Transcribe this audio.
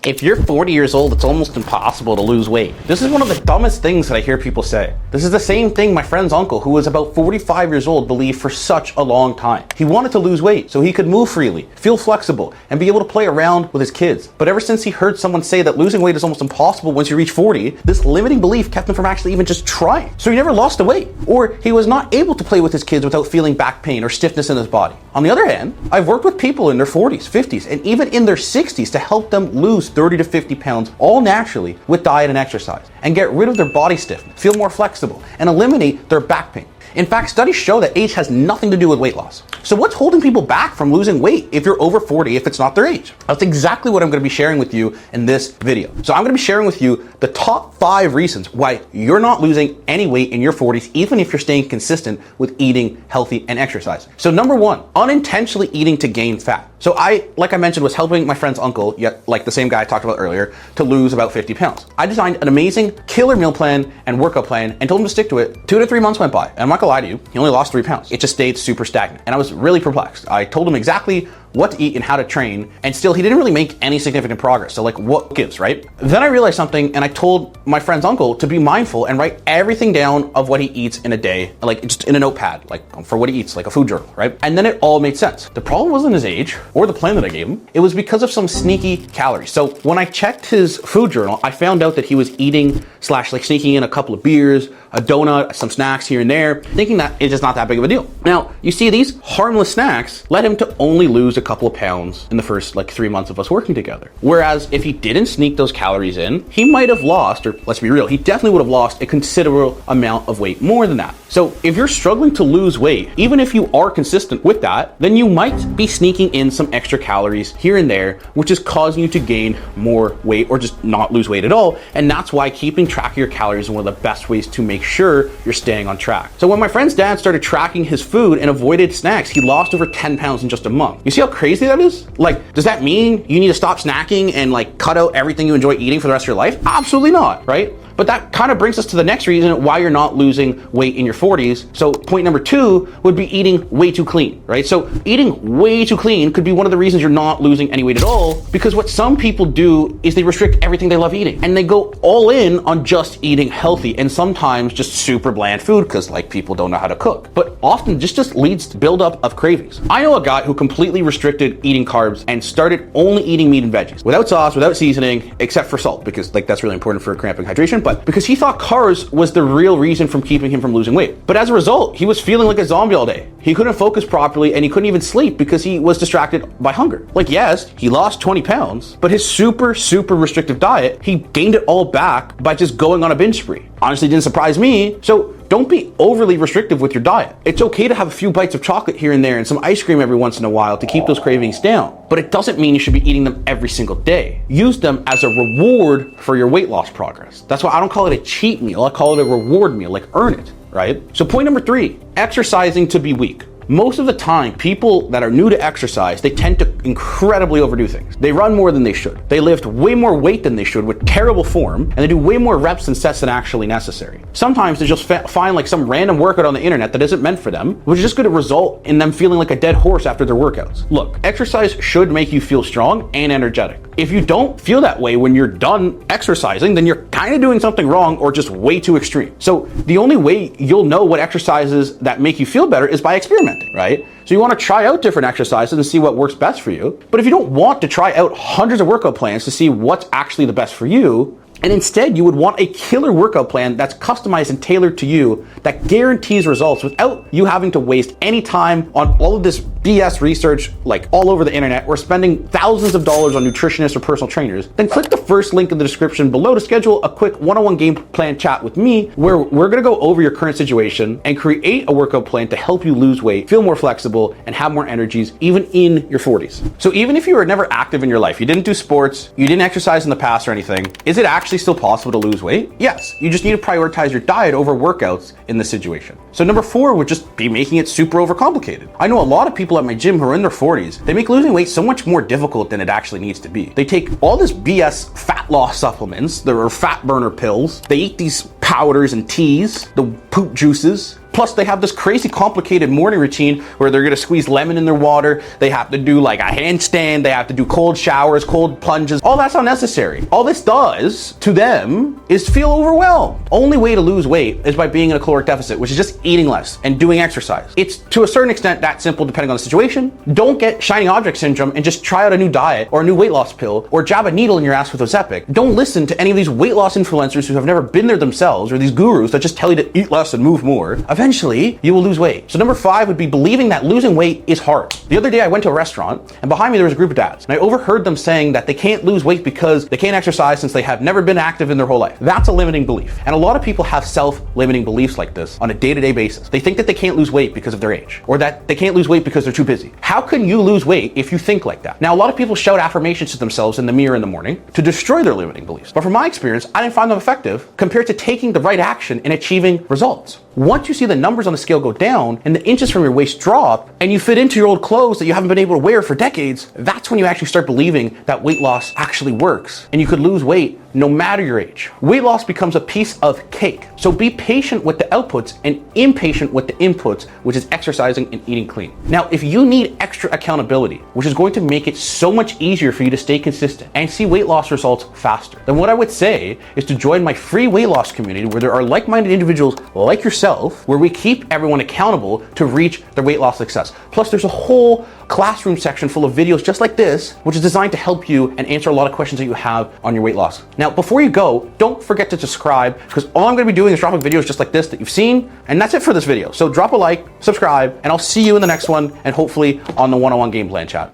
If you're 40 years old, it's almost impossible to lose weight. This is one of the dumbest things that I hear people say. This is the same thing my friend's uncle, who was about 45 years old, believed for such a long time. He wanted to lose weight so he could move freely, feel flexible, and be able to play around with his kids. But ever since he heard someone say that losing weight is almost impossible once you reach 40, this limiting belief kept him from actually even just trying. So he never lost the weight, or he was not able to play with his kids without feeling back pain or stiffness in his body. On the other hand, I've worked with people in their 40s, 50s, and even in their 60s to help them lose 30 to 50 pounds all naturally with diet and exercise, and get rid of their body stiffness, feel more flexible, and eliminate their back pain. In fact, studies show that age has nothing to do with weight loss. So what's holding people back from losing weight if you're over 40 if it's not their age? That's exactly what I'm going to be sharing with you in this video. So I'm going to be sharing with you the top 5 reasons why you're not losing any weight in your 40s, even if you're staying consistent with eating healthy and exercising. So number 1, unintentionally eating to gain fat. So like I mentioned, was helping my friend's uncle, yet like the same guy I talked about earlier, to lose about 50 pounds. I designed an amazing killer meal plan and workout plan and told him to stick to it. 2 to 3 months went by, and I'm not gonna lie to you, he only lost 3 pounds. It just stayed super stagnant, and I was really perplexed. I told him exactly what to eat and how to train, and still he didn't really make any significant progress. So like, what gives, right? Then I realized something, and I told my friend's uncle to be mindful and write everything down of what he eats in a day, like just in a notepad, like for what he eats, like a food journal, right? And then it all made sense. The problem wasn't his age or the plan that I gave him. It was because of some sneaky calories. So when I checked his food journal, I found out that he was eating / like sneaking in a couple of beers, a donut, some snacks here and there, thinking that it's just not that big of a deal. Now, you see, these harmless snacks led him to only lose a couple of pounds in the first like 3 months of us working together. Whereas if he didn't sneak those calories in, he might have lost, or let's be real, he definitely would have lost a considerable amount of weight more than that. So if you're struggling to lose weight, even if you are consistent with that, then you might be sneaking in some extra calories here and there, which is causing you to gain more weight or just not lose weight at all. And that's why keeping track of your calories is one of the best ways to make sure you're staying on track. So when my friend's dad started tracking his food and avoided snacks, he lost over 10 pounds in just a month. You see how crazy that is? Like, does that mean you need to stop snacking and like cut out everything you enjoy eating for the rest of your life? Absolutely not, right? But that kind of brings us to the next reason why you're not losing weight in your 40s. So point number 2 would be eating way too clean, right? So eating way too clean could be one of the reasons you're not losing any weight at all, because what some people do is they restrict everything they love eating, and they go all in on just eating healthy and sometimes just super bland food because like people don't know how to cook. But often this just leads to buildup of cravings. I know a guy who completely restricted eating carbs and started only eating meat and veggies, without sauce, without seasoning, except for salt, because like that's really important for cramping hydration. But because he thought carbs was the real reason from keeping him from losing weight. But as a result, he was feeling like a zombie all day. He couldn't focus properly and he couldn't even sleep because he was distracted by hunger. Like, yes, he lost 20 pounds, but his super restrictive diet, he gained it all back by just going on a binge spree. Honestly, didn't surprise me. So don't be overly restrictive with your diet. It's okay to have a few bites of chocolate here and there and some ice cream every once in a while to keep those cravings down. But it doesn't mean you should be eating them every single day. Use them as a reward for your weight loss progress. That's why I don't call it a cheat meal. I call it a reward meal, like earn it, right? So point number 3, exercising to be weak. Most of the time, people that are new to exercise, they tend to incredibly overdo things. They run more than they should. They lift way more weight than they should with terrible form, and they do way more reps and sets than actually necessary. Sometimes they just find like some random workout on the internet that isn't meant for them, which is just going to result in them feeling like a dead horse after their workouts. Look, exercise should make you feel strong and energetic. If you don't feel that way when you're done exercising, then you're kind of doing something wrong or just way too extreme. So the only way you'll know what exercises that make you feel better is by experimenting, right? So you want to try out different exercises and see what works best for you. But if you don't want to try out hundreds of workout plans to see what's actually the best for you, and instead you would want a killer workout plan that's customized and tailored to you that guarantees results without you having to waste any time on all of this BS research like all over the internet or spending thousands of dollars on nutritionists or personal trainers, then click the first link in the description below to schedule a quick one-on-one game plan chat with me where we're going to go over your current situation and create a workout plan to help you lose weight, feel more flexible, and have more energies even in your 40s. So even if you were never active in your life, you didn't do sports, you didn't exercise in the past or anything, is it actually still possible to lose weight? Yes, you just need to prioritize your diet over workouts in this situation. So number 4 would just be making it super overcomplicated. I know a lot of people at my gym who are in their 40s, they make losing weight so much more difficult than it actually needs to be. They take all this BS fat loss supplements, there are fat burner pills, they eat these powders and teas, the poop juices, Plus, they have this crazy complicated morning routine where they're gonna squeeze lemon in their water, they have to do like a handstand, they have to do cold showers, cold plunges. All that's unnecessary. All this does to them is feel overwhelmed. Only way to lose weight is by being in a caloric deficit, which is just eating less and doing exercise. It's to a certain extent that simple depending on the situation. Don't get shiny object syndrome and just try out a new diet or a new weight loss pill or jab a needle in your ass with Ozempic. Don't listen to any of these weight loss influencers who have never been there themselves or these gurus that just tell you to eat less and move more. Eventually, you will lose weight. So number 5 would be believing that losing weight is hard. The other day I went to a restaurant and behind me there was a group of dads and I overheard them saying that they can't lose weight because they can't exercise since they have never been active in their whole life. That's a limiting belief. And a lot of people have self-limiting beliefs like this on a day-to-day basis. They think that they can't lose weight because of their age or that they can't lose weight because they're too busy. How can you lose weight if you think like that? Now, a lot of people shout affirmations to themselves in the mirror in the morning to destroy their limiting beliefs. But from my experience, I didn't find them effective compared to taking the right action and achieving results. Once you see the numbers on the scale go down and the inches from your waist drop and you fit into your old clothes that you haven't been able to wear for decades, that's when you actually start believing that weight loss actually works and you could lose weight no matter your age. Weight loss becomes a piece of cake. So be patient with the outputs and impatient with the inputs, which is exercising and eating clean. Now, if you need extra accountability, which is going to make it so much easier for you to stay consistent and see weight loss results faster, then what I would say is to join my free weight loss community where there are like-minded individuals like yourself, where we keep everyone accountable to reach their weight loss success. Plus, there's a whole classroom section full of videos just like this, which is designed to help you and answer a lot of questions that you have on your weight loss. Now, before you go, don't forget to subscribe because all I'm going to be doing is dropping videos just like this that you've seen, and that's it for this video. So drop a like, subscribe, and I'll see you in the next one and hopefully on the one-on-one game plan chat.